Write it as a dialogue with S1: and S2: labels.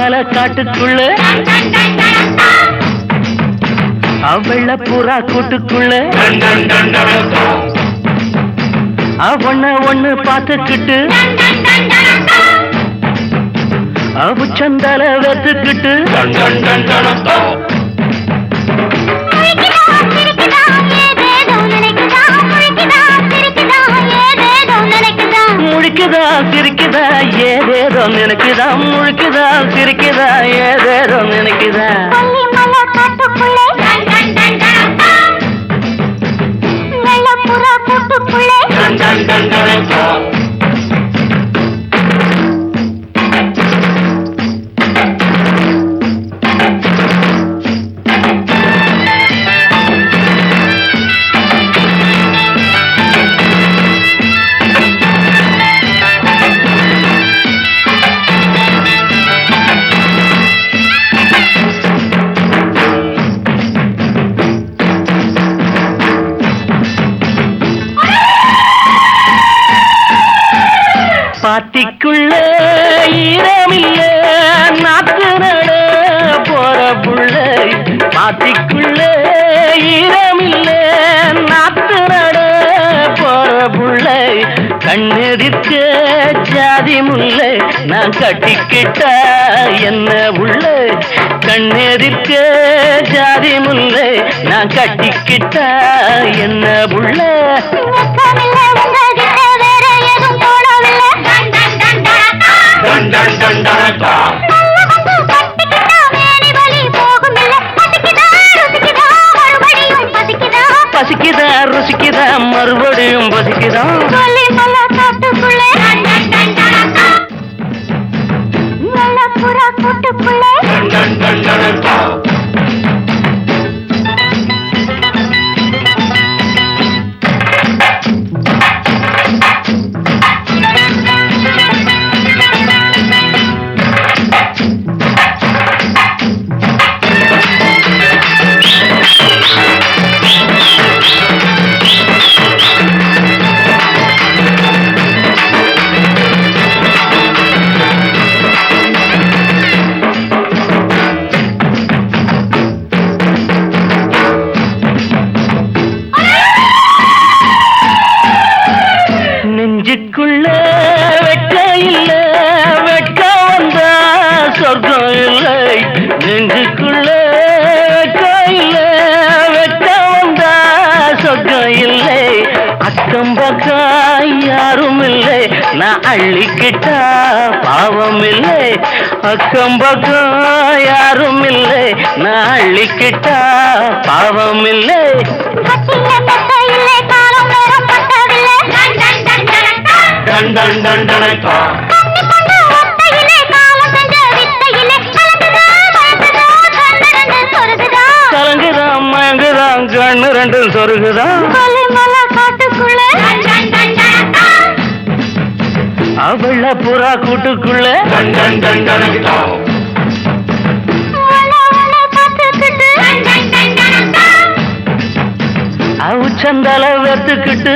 S1: மலை காட்டுக்குள்ள வெள்ள புறா கூட்டுக்குள்ள ஒண்ணு பார்த்துக்கிட்டு உச்சந்தல வெத்துக்கிட்டு முழிக்குதா சிரிக்குதா ஏதேதோ நினைக்குதா முழிக்குதா சிரிக்குதா ஏதேதோ நினைக்குதா பாத்திக்குள்ள ஈரமில்ல நாத்து நட போற புள்ள பாத்திக்குள்ள ஈரமில்ல நாத்து நட போற புள்ள கண்ணெதிர்க்க ஜாதி முல்லை நான் கட்டிக்கிட்டா என்ன உள்ள கண்ணெதிர்க்க ஜாதி முல்லை நான் கட்டிக்கிட்டா என்ன உள்ள பசிக்குதா ருசிக்குதா மறுபடியும் பசிக்குதா நெஞ்சுக்குள்ள வெட்க இல்ல வெட்க வந்தா சொர்க்கம் இல்லை நெஞ்சுக்குள்ள வெட்க இல்ல வெட்க வந்தா சொர்க்கம் இல்லை அக்கம் பக்கம் யாரும் இல்லை நான் அள்ளிக்கிட்டா பாவம் இல்லை அக்கம் பக்கம் யாரும் இல்லை நான் அள்ளிக்கிட்டா பாவம் இல்லை கலங்குதான் மயங்குதான் கண்ணு ரெண்டும் சொருகுதான் அவள புறா கூட்டுக்குள்ள சந்தல வெத்துக்கிட்டு